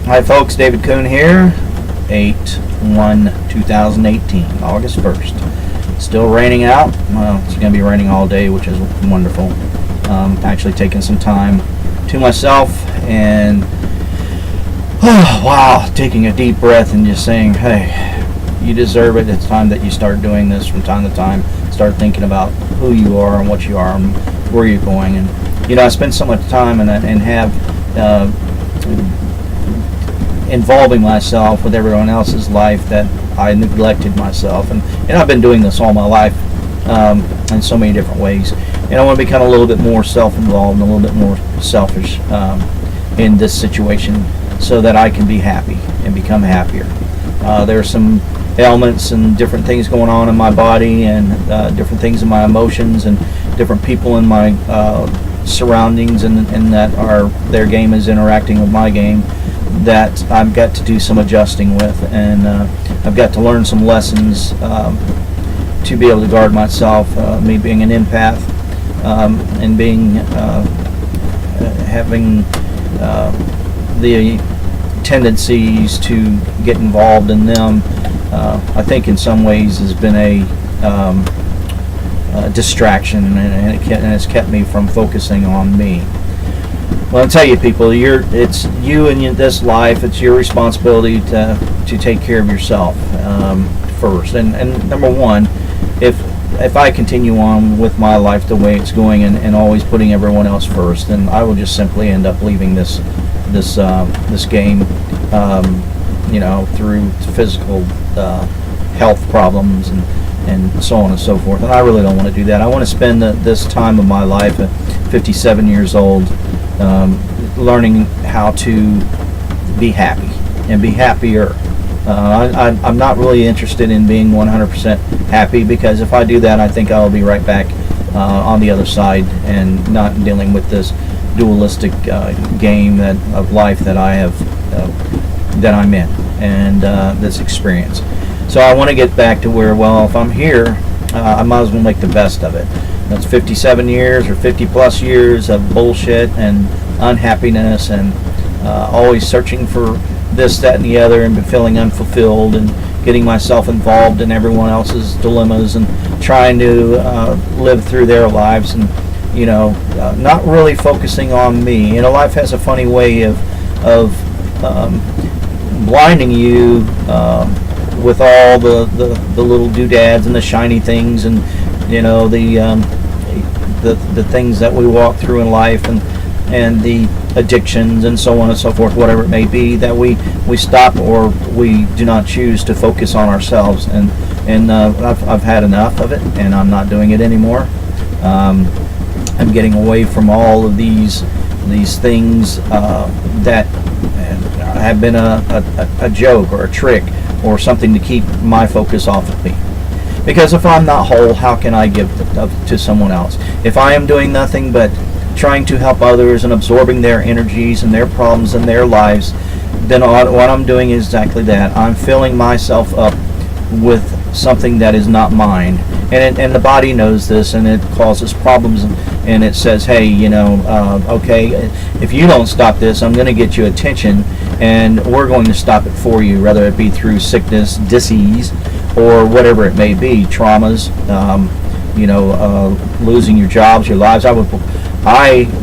Hi folks, David Kuhn here, 8/1/2018, August 1st. Still raining out. Well, it's going to be raining all day, which is wonderful. Actually taking some time to myself and, taking a deep breath and just saying, hey, you deserve it. It's time that you start doing this from time to time. Start thinking about who you are and what you are and where you're going. And, I spend so much time and have involving myself with everyone else's life that I neglected myself, and I've been doing this all my life in so many different ways, and I want to become a little bit more self-involved and a little bit more selfish in this situation so that I can be happy and become happier. There are some ailments and different things going on in my body and different things in my emotions and different people in my surroundings and that their game is interacting with my game that I've got to do some adjusting with, and I've got to learn some lessons to be able to guard myself. Me being an empath and being having the tendencies to get involved in them, I think in some ways has been a distraction, and it's kept me from focusing on me. Well, I'll tell you, people, it's you and this life. It's your responsibility to take care of yourself first. And number one, if I continue on with my life the way it's going and always putting everyone else first, then I will just simply end up leaving this game, through physical health problems and so on and so forth. And I really don't want to do that. I want to spend this time of my life at 57 years old learning how to be happy and be happier. I'm not really interested in being 100% happy, because if I do that, I think I'll be right back on the other side and not dealing with this dualistic game of life that I have that I'm in, and this experience. So I want to get back to where, if I'm here, I might as well make the best of it. That's 57 years or 50 plus years of bullshit and unhappiness and always searching for this, that, and the other, and feeling unfulfilled and getting myself involved in everyone else's dilemmas and trying to live through their lives and, not really focusing on me. Life has a funny way of blinding you with all the little doodads and the shiny things and the things that we walk through in life and the addictions and so on and so forth, whatever it may be, that we stop or we do not choose to focus on ourselves. And I've had enough of it, and I'm not doing it anymore. I'm getting away from all of these things that have been a joke or a trick or something to keep my focus off of me. Because if I'm not whole, how can I give to someone else? If I am doing nothing but trying to help others and absorbing their energies and their problems and their lives, then what I'm doing is exactly that. I'm filling myself up with something that is not mine. And the body knows this, and it causes problems, and it says, hey, okay, if you don't stop this, I'm going to get you attention, and we're going to stop it for you, whether it be through sickness, disease, or whatever it may be, traumas, losing your jobs, your lives. I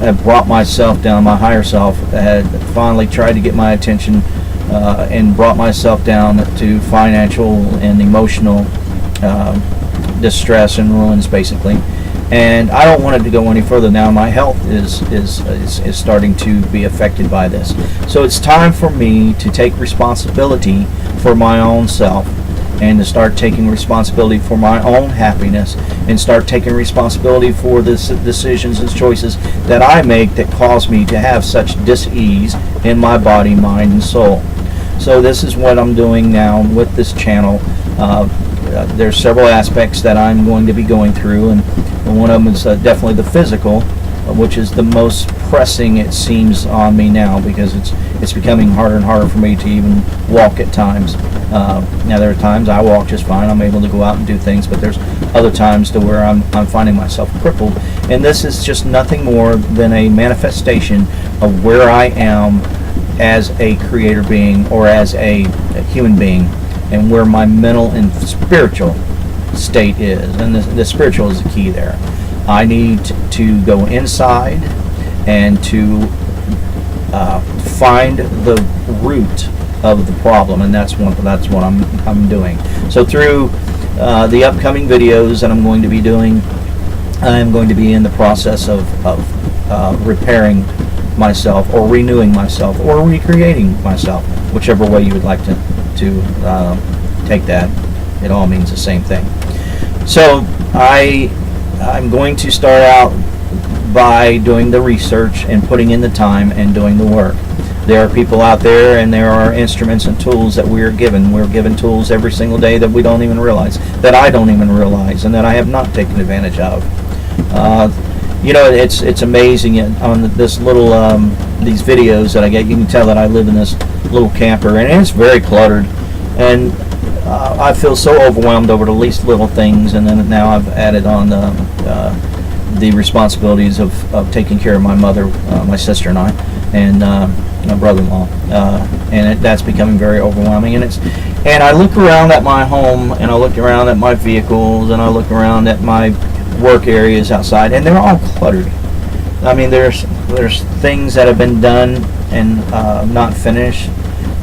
have brought myself down. My higher self had finally tried to get my attention and brought myself down to financial and emotional distress and ruins, basically. And I don't want it to go any further now. My health is starting to be affected by this. So it's time for me to take responsibility for my own self, and to start taking responsibility for my own happiness, and start taking responsibility for the decisions and choices that I make that cause me to have such dis-ease in my body, mind, and soul. So this is what I'm doing now with this channel. There's several aspects that I'm going to be going through, and one of them is definitely the physical, which is the most pressing, it seems, on me now, because it's becoming harder and harder for me to even walk at times. Now there are times I walk just fine, I'm able to go out and do things, but there's other times to where I'm finding myself crippled, and this is just nothing more than a manifestation of where I am as a creator being or as a human being, and where my mental and spiritual state is. And the spiritual is the key there. I need to go inside and to find the root of the problem, and that's what I'm doing. So through the upcoming videos that I'm going to be doing, I'm going to be in the process of repairing myself, or renewing myself, or recreating myself, whichever way you would like to take that. It all means the same thing. So I'm going to start out by doing the research and putting in the time and doing the work. There are people out there, and there are instruments and tools that we're given. We're given tools every single day that we don't even realize, that I don't even realize, and that I have not taken advantage of. It's amazing on this little these videos that I get. You can tell that I live in this little camper, and it's very cluttered, and I feel so overwhelmed over the least little things. And then now I've added on the responsibilities of taking care of my mother, my sister, and I, and my brother-in-law, and that's becoming very overwhelming. And I look around at my home, and I look around at my vehicles, and I look around at my work areas outside, and they're all cluttered. I mean, there's things that have been done and not finished,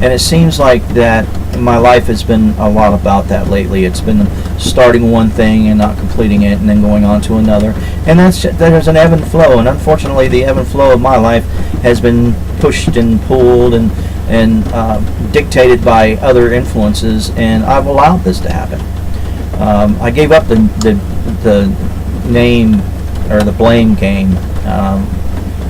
and it seems like that my life has been a lot about that lately. It's been starting one thing and not completing it, and then going on to another, and there's an ebb and flow. And unfortunately, the ebb and flow of my life has been pushed and pulled and dictated by other influences, and I've allowed this to happen. I gave up the name or the blame game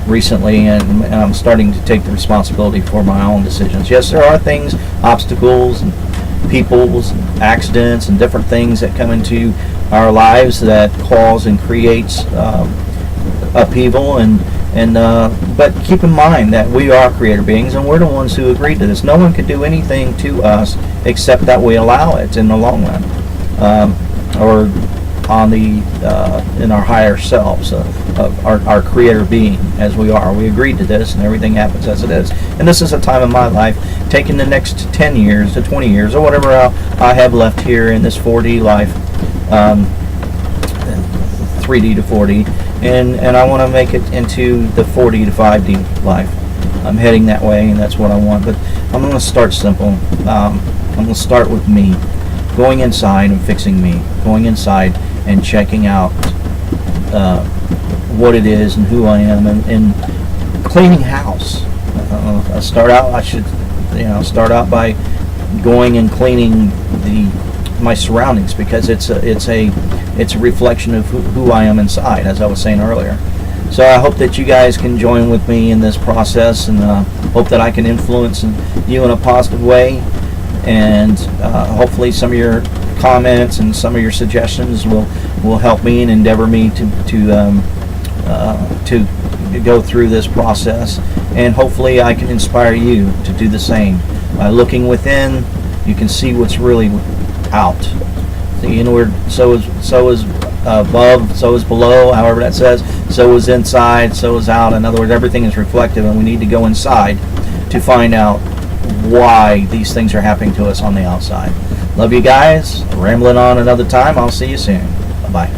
recently, and I'm starting to take the responsibility for my own decisions. Yes, there are things, obstacles, and peoples, and accidents, and different things that come into our lives that cause and creates upheaval, but keep in mind that we are creator beings, and we're the ones who agreed to this. No one can do anything to us except that we allow it in the long run, or on in our higher selves, our creator being as we are. We agreed to this, and everything happens as it is. And this is a time in my life, taking the next 10 years to 20 years, or whatever I have left here in this 4D life, 3D to 4D, and I want to make it into the 4D to 5D life. I'm heading that way, and that's what I want. But I'm going to start simple. I'm going to start with me, going inside and fixing me, going inside and checking out what it is and who I am, and cleaning house. I start out by going and cleaning my surroundings, because it's a reflection of who I am inside, as I was saying earlier. So I hope that you guys can join with me in this process, and hope that I can influence you in a positive way, and hopefully some of your comments and some of your suggestions will help me and endeavor me to go through this process, and hopefully I can inspire you to do the same. By looking within, you can see what's really out. The inward, so is above, so is below, however that says. So is inside, so is out. In other words, everything is reflective, and we need to go inside to find out why these things are happening to us on the outside. Love you guys. Rambling on another time. I'll see you soon. Bye-bye.